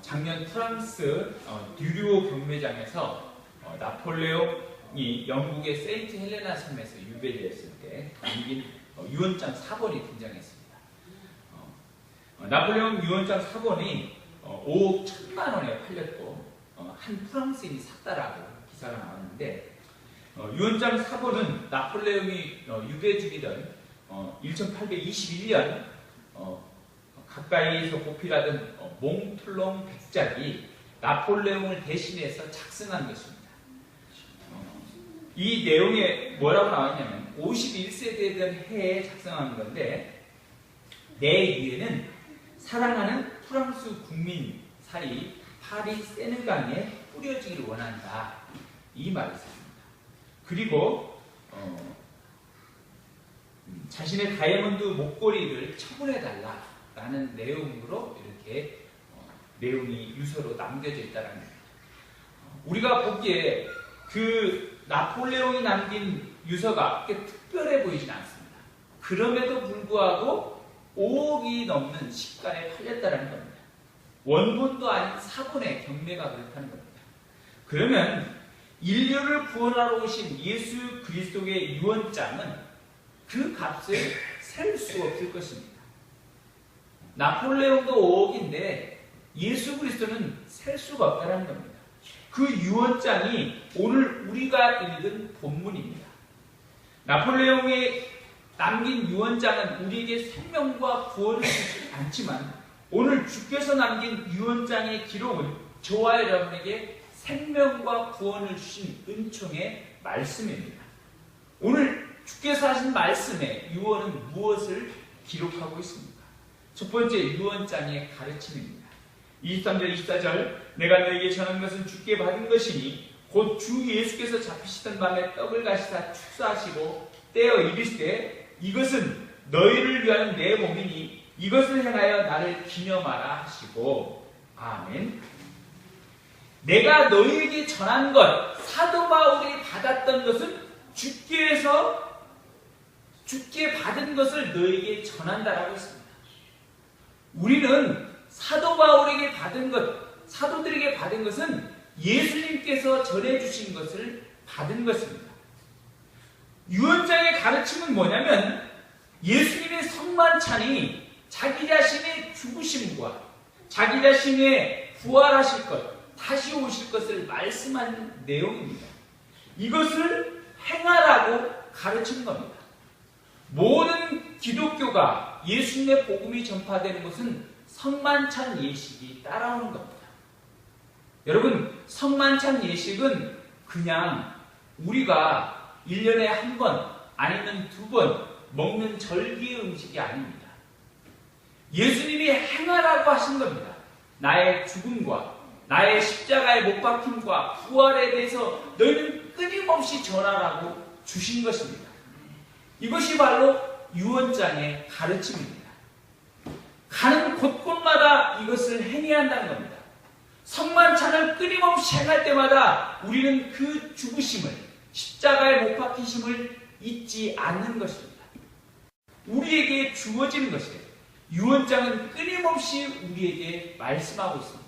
작년 프랑스 뉴르 경매장에서 나폴레옹이 영국의 세인트 헬레나 섬에서 유배되었을 때 남긴 유언장 4번이 등장했습니다. 나폴레옹 유언장 4번이 5억 1천만 원에 팔렸고 한 프랑스인이 샀다라고 기사가 나왔는데, 유언장 4번은 나폴레옹이 유배 중이던 1821년 가까이에서 보필하던 몽틀롱 백작이 나폴레옹을 대신해서 작성한 것입니다. 이 내용에 뭐라고 나왔냐면 51세 되던 해에 작성한 건데, 내 위에는 사랑하는 프랑스 국민 살이 파리 세느강에 뿌려지기를 원한다, 이 말이 있습니다. 그리고 자신의 다이아몬드 목걸이를 처분해달라 라는 내용으로 이렇게 내용이 유서로 남겨져 있다는 겁니다. 우리가 보기에 그 나폴레옹이 남긴 유서가 그렇게 특별해 보이진 않습니다. 그럼에도 불구하고 5억이 넘는 시가에 팔렸다는 겁니다. 원본도 아닌 사본의 경매가 그렇다는 겁니다. 그러면 인류를 구원하러 오신 예수 그리스도의 유언장은 그 값을 셀 수 없을 것입니다. 나폴레옹도 5억인데 예수 그리스도는 셀 수가 없다는 겁니다. 그 유언장이 오늘 우리가 읽은 본문입니다. 나폴레옹이 남긴 유언장은 우리에게 생명과 구원을 주지 않지만, 오늘 주께서 남긴 유언장의 기록은 저와 여러분에게 생명과 구원을 주신 은총의 말씀입니다. 오늘 주께서 하신 말씀의 유언은 무엇을 기록하고 있습니까? 첫 번째, 유언장의 가르침입니다. 23절 24절 내가 너에게 전한 것은 주께 받은 것이니 곧 주 예수께서 잡히시던 밤에 떡을 가시사 축사하시고 떼어 이르시되 이것은 너희를 위한 내 몸이니 이것을 행하여 나를 기념하라 하시고. 아멘. 내가 너희에게 전한 것, 사도 바울이 받았던 것은 주께 받은 것을 너희에게 전한다라고 했습니다. 우리는 사도 바울에게 받은 것, 사도들에게 받은 것은 예수님께서 전해주신 것을 받은 것입니다. 유언장의 가르침은 뭐냐면 예수님의 성만찬이 자기 자신의 죽으심과 자기 자신의 부활하실 것, 다시 오실 것을 말씀한 내용입니다. 이것을 행하라고 가르친 겁니다. 모든 기독교가 예수님의 복음이 전파되는 것은 성만찬 예식이 따라오는 겁니다. 여러분, 성만찬 예식은 그냥 우리가 1년에 한 번 아니면 2번 먹는 절기의 음식이 아닙니다. 예수님이 행하라고 하신 겁니다. 나의 죽음과 나의 십자가의 못 박힘과 부활에 대해서 너희는 끊임없이 전하라고 주신 것입니다. 이것이 바로 유언장의 가르침입니다. 가는 곳곳마다 이것을 행해야 한다는 겁니다. 성만찬을 끊임없이 행할 때마다 우리는 그 죽으심을, 십자가의 못 박히심을 잊지 않는 것입니다. 우리에게 주어지는 것이에요. 유언장은 끊임없이 우리에게 말씀하고 있습니다.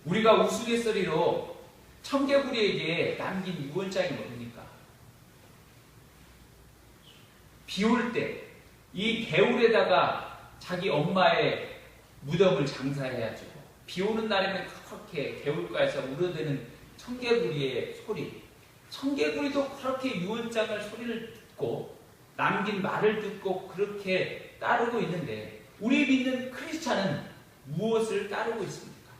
우리가 우스갯소리로 청개구리에게 남긴 유언장이 뭡니까? 비 올 때 이 개울에다가 자기 엄마의 무덤을 장사해야죠. 비 오는 날에는 그렇게 개울가에서 우러대는 청개구리의 소리, 청개구리도 그렇게 유언장을 소리를 듣고 남긴 말을 듣고 그렇게 따르고 있는데, 우리 믿는 크리스찬은 무엇을 따르고 있습니까?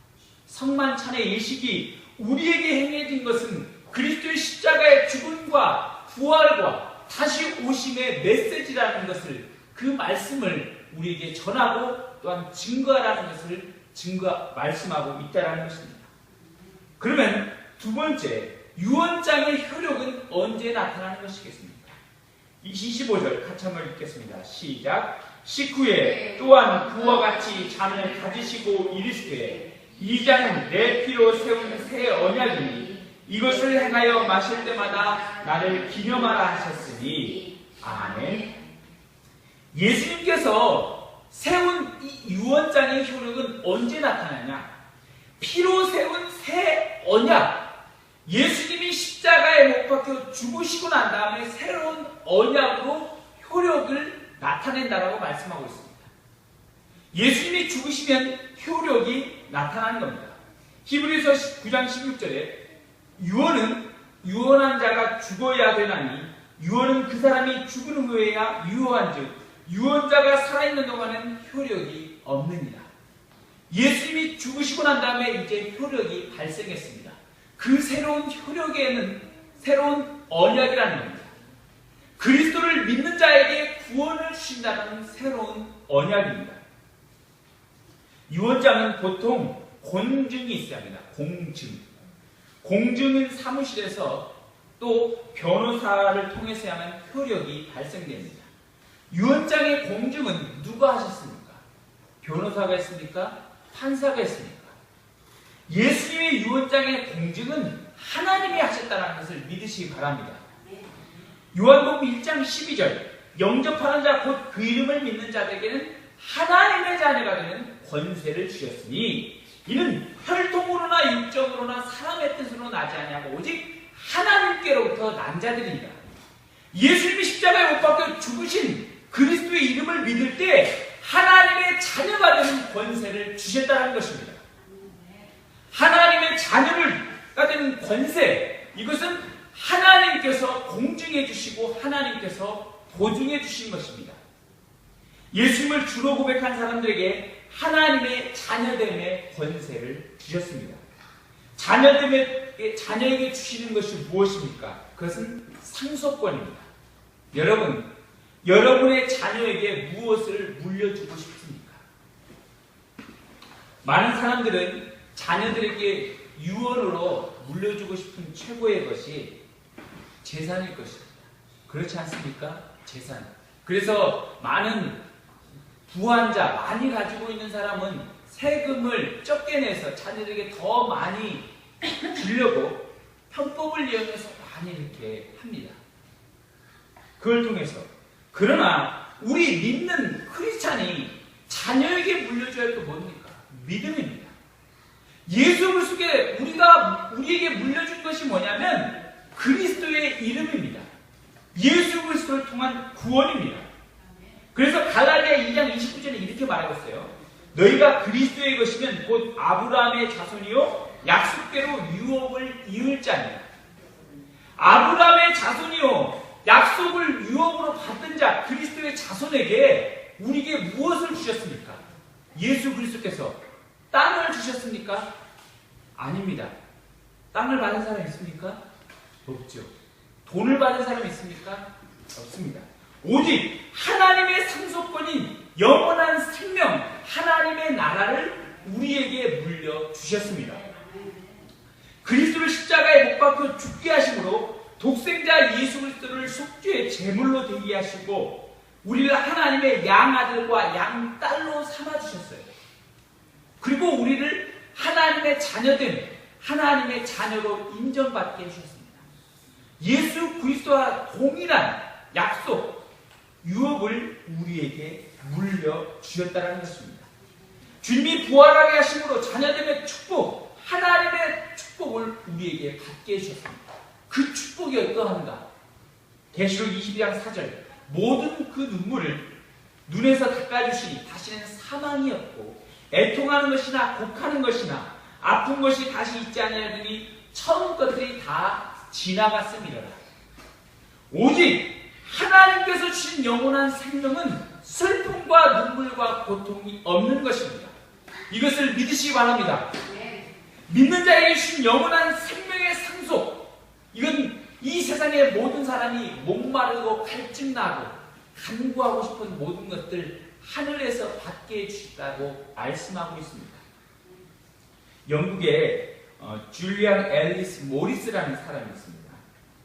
성만찬의 예식이 우리에게 행해진 것은 그리스도의 십자가의 죽음과 부활과 다시 오심의 메시지라는 것을, 그 말씀을 우리에게 전하고 또한 증거하라는 것을 말씀하고 있다는 것입니다. 그러면 두 번째, 유언장의 효력은 언제 나타나는 것이겠습니까? 25절 같이 한번 읽겠습니다. 시작. 식후에 또한 그와 같이 잔을 가지시고 이르시되 이 잔은 내 피로 세운 새 언약이니 이것을 행하여 마실 때마다 나를 기념하라 하셨으니. 아멘. 예수님께서 세운 이 유언장의 효력은 언제 나타나냐? 피로 세운 새 언약, 예수님이 십자가에 못 박혀 죽으시고 난 다음에 새로운 언약으로 효력을 나타낸다라고 말씀하고 있습니다. 예수님이 죽으시면 효력이 나타나는 겁니다. 히브리서 9장 16절에 유언은 유언한 자가 죽어야 되나니 유언은 그 사람이 죽은 후에야 유효한즉 유언자가 살아있는 동안은 효력이 없느니라. 예수님이 죽으시고 난 다음에 이제 효력이 발생했습니다. 그 새로운 효력에는 새로운 언약이라는 겁니다. 그리스도를 믿는 자에게 구원을 주신다는 새로운 언약입니다. 유언장은 보통 공증이 있어야 합니다. 공증. 공증은 사무실에서 또 변호사를 통해서야만 효력이 발생됩니다. 유언장의 공증은 누가 하셨습니까? 변호사가 했습니까? 판사가 했습니까? 예수님의 유언장의 공증은 하나님이 하셨다는 것을 믿으시기 바랍니다. 요한복음 1장 12절 영접하는 자 곧 그 이름을 믿는 자들에게는 하나님의 자녀가 되는 권세를 주셨으니 이는 혈통으로나 육정으로나 사람의 뜻으로 나지 아니하고 오직 하나님께로부터 난 자들이니라. 예수님이 십자가에 못 박혀 죽으신 그리스도의 이름을 믿을 때 하나님의 자녀가 되는 권세를 주셨다는 것입니다. 하나님의 자녀가 되는 권세, 이것은 하나님께서 공증해 주시고 하나님께서 보증해 주신 것입니다. 예수님을 주로 고백한 사람들에게 하나님의 자녀됨의 권세를 주셨습니다. 자녀에게 주시는 것이 무엇입니까? 그것은 상속권입니다. 여러분, 여러분의 자녀에게 무엇을 물려주고 싶습니까? 많은 사람들은 자녀들에게 유언으로 물려주고 싶은 최고의 것이 재산일 것입니다. 그렇지 않습니까? 재산. 그래서 많은 부한자, 많이 가지고 있는 사람은 세금을 적게 내서 자녀들에게 더 많이 주려고 편법을 이용해서 많이 이렇게 합니다. 그걸 통해서. 그러나 우리 믿는 크리스찬이 자녀에게 물려줘야 할 게 뭡니까? 믿음입니다. 예수 그리스도께 우리에게 물려준 것이 뭐냐면 그리스도의 이름입니다. 예수 그리스도를 통한 구원입니다. 그래서 갈라디아 2장 29절에 이렇게 말하고 있어요. 너희가 그리스도의 것이면 곧 아브라함의 자손이요 약속대로 유업을 이을 자니라. 아브라함의 자손이요 약속을 유업으로 받은 자 그리스도의 자손에게 우리에게 무엇을 주셨습니까? 예수 그리스도께서 땅을 주셨습니까? 아닙니다. 땅을 받은 사람 있습니까? 없죠. 돈을 받은 사람 있습니까? 없습니다. 오직 하나님의 상속권인 영원한 생명, 하나님의 나라를 우리에게 물려주셨습니다. 그리스도를 십자가에 못 박혀 죽게 하심으로 독생자 예수 그리스도를 속죄의 제물로 되게 하시고 우리를 하나님의 양아들과 양딸로 삼아주셨어요. 그리고 우리를 하나님의 자녀된 하나님의 자녀로 인정받게 해주셨습니다. 예수 그리스도와 동일한 약속, 유업을 우리에게 물려주셨다는 것입니다. 주님이 부활하게 하심으로 자녀됨의 축복, 하나님의 축복을 우리에게 갖게 해주셨습니다. 그 축복이 어떠한가? 계시록 22장 4절 모든 그 눈물을 눈에서 닦아주시니 다시는 사망이 없고 애통하는 것이나 곡하는 것이나 아픈 것이 다시 있지 아니하더니 처음 것들이 다 지나갔음이라. 오직 하나님께서 주신 영원한 생명은 슬픔과 눈물과 고통이 없는 것입니다. 이것을 믿으시기 바랍니다. 믿는 자에게 주신 영원한 생명의 상속, 이건 이 세상의 모든 사람이 목마르고 갈증나고 간구하고 싶은 모든 것들 하늘에서 받게 해주셨다고 말씀하고 있습니다. 영국에 줄리안 앨리스 모리스라는 사람이 있습니다.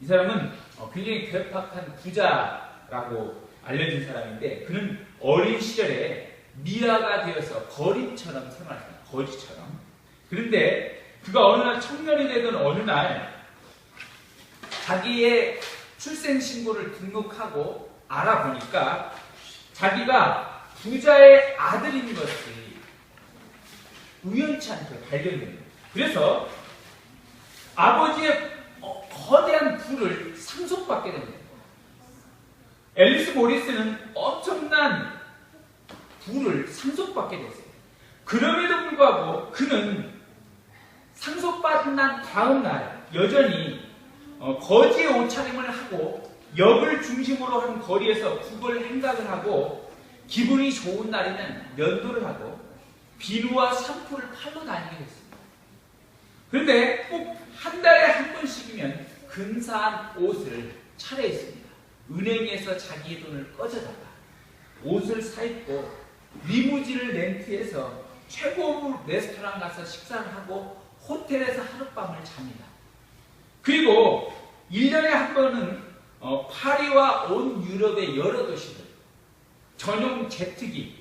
이 사람은 굉장히 괴팍한 부자라고 알려진 사람인데 그는 어린 시절에 미아가 되어서 거리처럼 생활했습니다. 거지처럼. 그런데 그가 어느 날 청년이 되던 어느 날 자기의 출생신고를 등록하고 알아보니까 자기가 부자의 아들인 것이 우연치 않게 발견됩니다. 그래서 아버지의 거대한 부를 상속받게 됩니다. 앨리스 모리스는 엄청난 부를 상속받게 됐어요. 그럼에도 불구하고 그는 상속받은 난 다음 날 여전히 거지의 옷차림을 하고 역을 중심으로 한 거리에서 국을 행각을 하고 기분이 좋은 날에는 면도를 하고 비누와 샴푸를 팔러 다니게 됐습니다. 그런데 꼭 한 달에 한 번씩이면 근사한 옷을 차려입습니다. 은행에서 자기의 돈을 꺼져다가 옷을 사입고 리무진을 렌트해서 최고급 레스토랑 가서 식사를 하고 호텔에서 하룻밤을 잡니다. 그리고 1년에 한 번은 파리와 온 유럽의 여러 도시들 전용 제트기를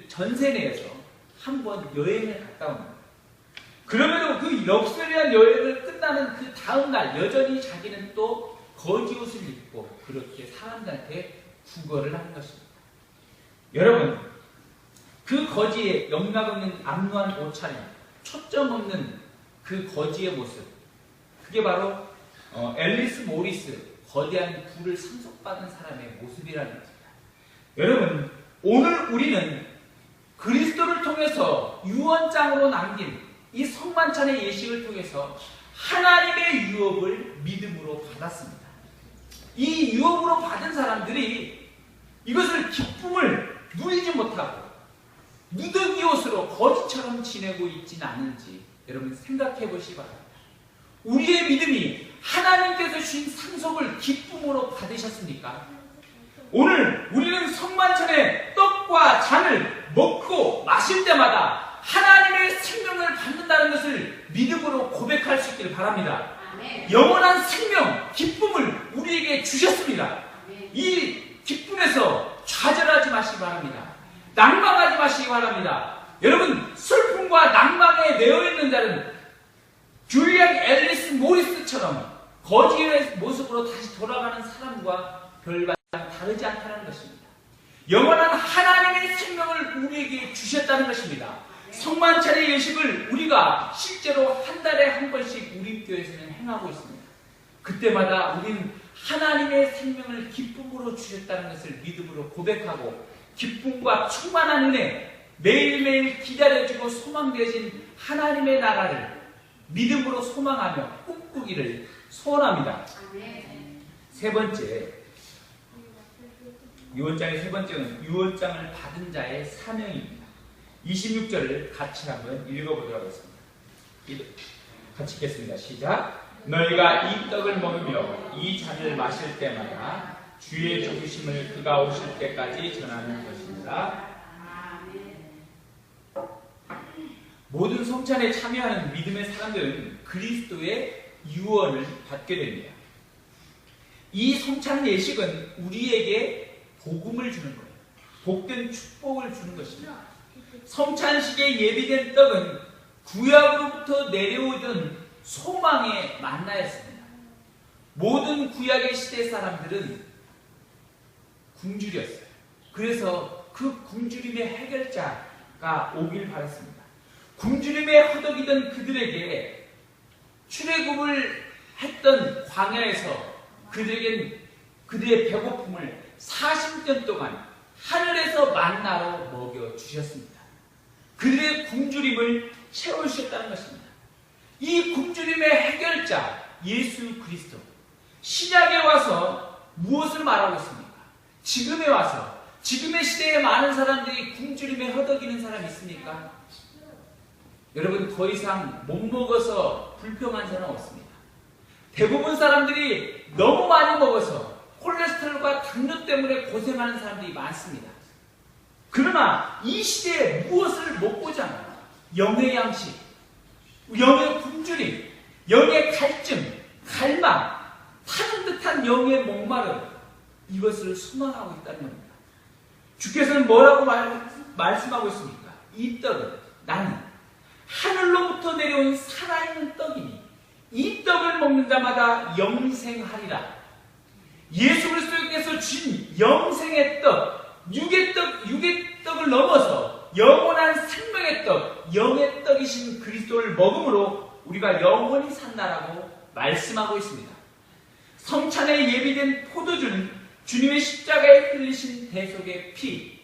전세내에서 한 번 여행을 갔다 옵니다. 그러면은 그 럭셔리한 여행을 끝나는 그 다음날 여전히 자기는 또 거지 옷을 입고 그렇게 사람들한테 구걸을 하는 것입니다. 여러분, 그 거지의 영락 없는 암루한 옷차림, 초점 없는 그 거지의 모습, 그게 바로 앨리스 모리스, 거대한 부를 상속받은 사람의 모습이라는 것입니다. 여러분, 오늘 우리는 그리스도를 통해서 유언장으로 남긴 이 성만찬의 예식을 통해서 하나님의 유업을 믿음으로 받았습니다. 이 유업으로 받은 사람들이 이것을 기쁨을 누리지 못하고 누더기 옷으로 거지처럼 지내고 있지는 않은지 여러분 생각해 보시기 바랍니다. 우리의 믿음이 하나님께서 주신 상속을 기쁨으로 받으셨습니까? 오늘 우리는 성만찬의 떡과 잔을 먹고 마실 때마다 하나님의 생명을 받는다는 것을 믿음으로 고백할 수 있기를 바랍니다. 영원한 생명, 기쁨을 우리에게 주셨습니다. 이 기쁨에서 좌절하지 마시기 바랍니다. 낭망하지 마시기 바랍니다. 여러분, 슬픔과 낭망에 내어있는 자는 줄리안 앨리스 모리스처럼 거지의 모습으로 다시 돌아가는 사람과 별반 다르지 않다는 것입니다. 영원한 하나님의 생명을 우리에게 주셨다는 것입니다. 성만찬의 예식을 우리가 실제로 한 달에 한 번씩 우리 교회에서는 행하고 있습니다. 그때마다 우리는 하나님의 생명을 기쁨으로 주셨다는 것을 믿음으로 고백하고 기쁨과 충만한 은혜, 매일매일 기다려주고 소망되어진 하나님의 나라를 믿음으로 소망하며 꿈꾸기를 소원합니다. 세 번째, 유언장의 세 번째는 유언장을 받은 자의 사명입니다. 26절을 같이 한번 읽어보도록 하겠습니다. 같이 읽겠습니다. 시작. 너희가 이 떡을 먹으며 이 잔을 마실 때마다 주의 죽으심을 그가 오실 때까지 전하는 것입니다. 모든 성찬에 참여하는 믿음의 사람들은 그리스도의 유언을 받게 됩니다. 이 성찬 예식은 우리에게 복음을 주는 거예요. 복된 축복을 주는 것입니다. 성찬식에 예비된 떡은 구약으로부터 내려오던 소망의 만나였습니다. 모든 구약의 시대 사람들은 굶주렸어요. 그래서 그 굶주림의 해결자가 오길 바랐습니다. 굶주림에 허덕이던 그들에게 출애굽을 했던 광야에서 그들에겐 그들의 배고픔을 40년 동안 하늘에서 만나로 먹여주셨습니다. 그들의 굶주림을 채워주셨다는 것입니다. 이 굶주림의 해결자 예수 그리스도, 신약에 와서 무엇을 말하고 있습니까? 지금에 와서 지금의 시대에 많은 사람들이 굶주림에 허덕이는 사람 있습니까? 여러분, 더 이상 못 먹어서 불평한 사람 없습니다. 대부분 사람들이 너무 많이 먹어서 콜레스테롤과 당뇨 때문에 고생하는 사람들이 많습니다. 그러나 이 시대에 무엇을 먹고자 하나? 영의 양식, 영의 굶주림, 영의 갈증, 갈망, 타는 듯한 영의 목마름, 이것을 소망하고 있다는 겁니다. 주께서는 뭐라고 말씀하고 있습니까? 이 떡은 나는 하늘로부터 내려온 살아있는 떡이니 이 떡을 먹는 자마다 영생하리라. 예수 그리스도께서 주신 영생의 떡, 육의 떡을 넘어서 영원한 생명의 떡, 영의 떡이신 그리스도를 먹음으로 우리가 영원히 산다라고 말씀하고 있습니다. 성찬에 예비된 포도주는 주님의 십자가에 흘리신 대속의 피,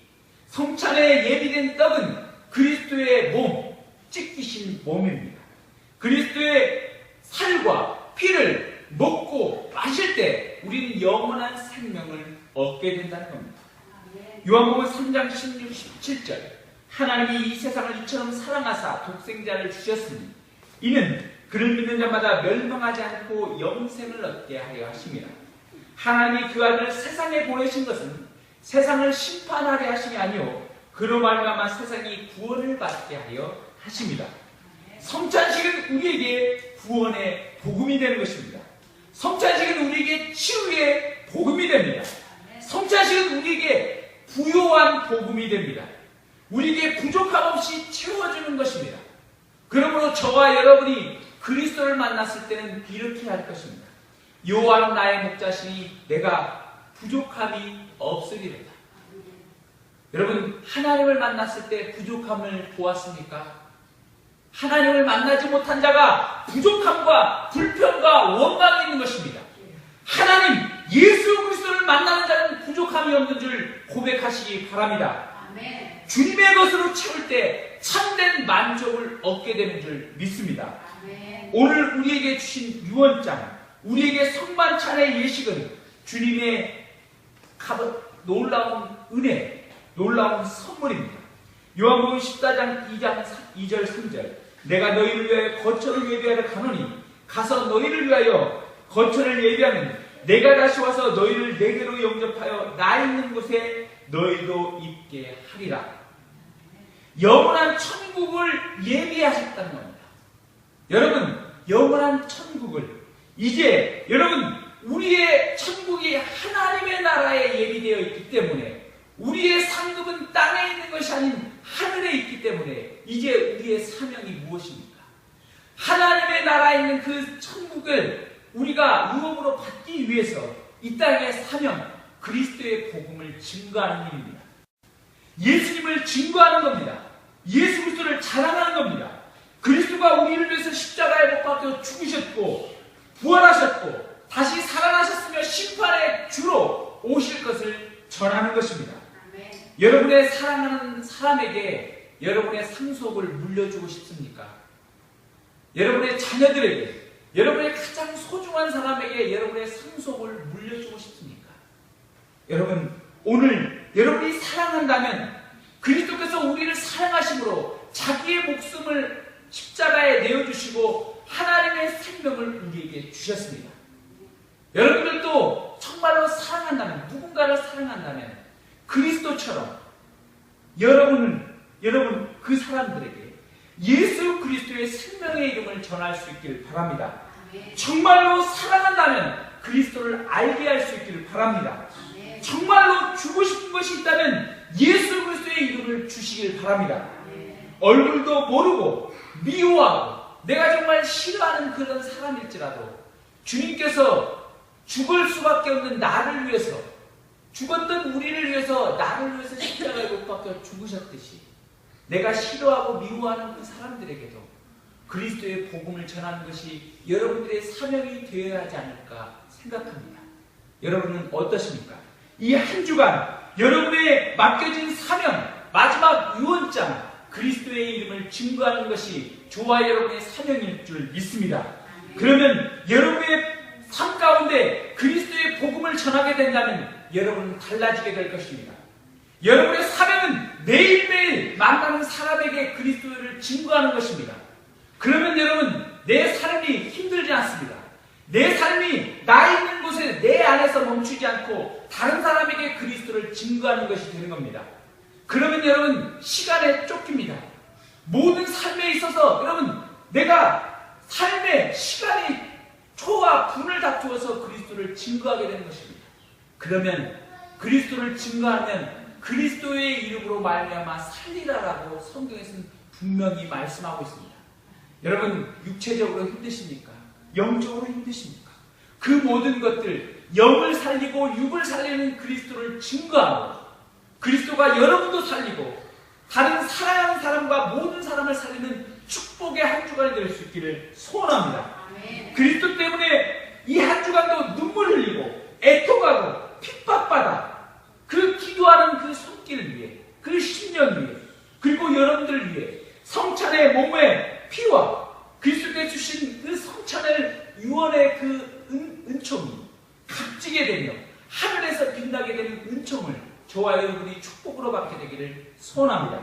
성찬에 예비된 떡은 그리스도의 몸, 찢기신 몸입니다. 그리스도의 살과 피를 먹고 마실 때 우리는 영원한 생명을 얻게 된다는 겁니다. 요한복음 3장 16, 17절 하나님이 이 세상을 이처럼 사랑하사 독생자를 주셨으니 이는 그를 믿는 자마다 멸망하지 않고 영생을 얻게 하려 하심이라. 하나님이 그 아들을 세상에 보내신 것은 세상을 심판하려 하심이 아니요 그로 말미암아 세상이 구원을 받게 하려 하심이라. 성찬식은 우리에게 구원의 복음이 되는 것입니다. 성찬식은 우리에게 치유의 복음이 됩니다. 성찬식은 우리에게 부요한 복음이 됩니다. 우리에게 부족함 없이 채워주는 것입니다. 그러므로 저와 여러분이 그리스도를 만났을 때는 이렇게 할 것입니다. 여호와는 나의 목자시니 내가 부족함이 없으리로다. 여러분, 하나님을 만났을 때 부족함을 보았습니까? 하나님을 만나지 못한 자가 부족함과 불평과 원망이 있는 것입니다. 하나님, 예수 그리스도를 만나는 자는 부족함이 없는 줄 고백하시기 바랍니다. 아멘. 주님의 것으로 채울 때 참된 만족을 얻게 되는 줄 믿습니다. 아멘. 오늘 우리에게 주신 유언장, 우리에게 성만찬의 예식은 주님의 놀라운 은혜, 놀라운 선물입니다. 요한복음 14장 2절 3절 내가 너희를 위하여 거처를 예비하러 가노니 가서 너희를 위하여 거처를 예비하면 내가 다시 와서 너희를 내게로 영접하여 나 있는 곳에 너희도 있게 하리라. 영원한 천국을 예비하셨다는 겁니다. 여러분, 영원한 천국을 이제 여러분 우리의 천국이 하나님의 나라에 예비되어 있기 때문에 우리의 상급은 땅에 있는 것이 아닌 하늘에 있기 때문에 이제 우리의 사명이 무엇입니까? 하나님의 나라에 있는 그 천국을 우리가 유업으로 받기 위해서 이 땅의 사명, 그리스도의 복음을 증거하는 일입니다. 예수님을 증거하는 겁니다. 예수 그리스도를 자랑하는 겁니다. 그리스도가 우리를 위해서 십자가에 못 박혀 죽으셨고 부활하셨고 다시 살아나셨으며 심판의 주로 오실 것을 전하는 것입니다. 여러분의 사랑하는 사람에게 여러분의 상속을 물려주고 싶습니까? 여러분의 자녀들에게, 여러분의 가장 소중한 사람에게 여러분의 상속을 물려주고 싶습니까? 여러분, 오늘 여러분이 사랑한다면 그리스도께서 우리를 사랑하심으로 자기의 목숨을 십자가에 내어주시고 하나님의 생명을 우리에게 주셨습니다. 여러분들도 정말로 사랑한다면, 누군가를 사랑한다면 그리스도처럼 여러분 그 사람들에게 예수 그리스도의 생명의 이름을 전할 수 있기를 바랍니다. 정말로 사랑한다면 그리스도를 알게 할 수 있기를 바랍니다. 정말로 주고 싶은 것이 있다면 예수 그리스도의 이름을 주시길 바랍니다. 얼굴도 모르고 미워하고 내가 정말 싫어하는 그런 사람일지라도 주님께서 죽을 수밖에 없는 나를 위해서, 죽었던 우리를 위해서 나를 위해서 십자가에 못 박혀 죽으셨듯이 내가 싫어하고 미워하는 그 사람들에게도 그리스도의 복음을 전하는 것이 여러분들의 사명이 되어야 하지 않을까 생각합니다. 여러분은 어떠십니까? 이 한 주간 여러분의 맡겨진 사명, 마지막 유언장, 그리스도의 이름을 증거하는 것이 저와 여러분의 사명일 줄 믿습니다. 그러면 여러분의 삶 가운데 그리스도의 복음을 전하게 된다면 여러분은 달라지게 될 것입니다. 여러분의 사명은 매일매일 만나는 사람에게 그리스도를 증거하는 것입니다. 그러면 여러분, 내 삶이 힘들지 않습니다. 내 삶이 나 있는 곳에 내 안에서 멈추지 않고 다른 사람에게 그리스도를 증거하는 것이 되는 겁니다. 그러면 여러분, 시간에 쫓깁니다. 모든 삶에 있어서 여러분, 내가 삶의 시간이 초와 분을 다투어서 그리스도를 증거하게 되는 것입니다. 그러면 그리스도를 증거하면 그리스도의 이름으로 말미암아 살리라라고 성경에서는 분명히 말씀하고 있습니다. 여러분, 육체적으로 힘드십니까? 영적으로 힘드십니까? 그 모든 것들, 영을 살리고 육을 살리는 그리스도를 증거하고 그리스도가 여러분도 살리고 다른 사랑하는 사람과 모든 사람을 살리는 축복의 한 주간이 될 수 있기를 소원합니다. 그리스도 때문에 이 한 주간도 눈물 흘리고 애통하고 핍박받아 그 기도하는 그 손길 위에, 그 심령 위에, 그리고 여러분들 위해 성찬의 몸의 피와 그리스도께 주신 그 성찬의 유언의 그 은총이 값지게 되며 하늘에서 빛나게 되는 은총을 저와 여러분이 축복으로 받게 되기를 소원합니다.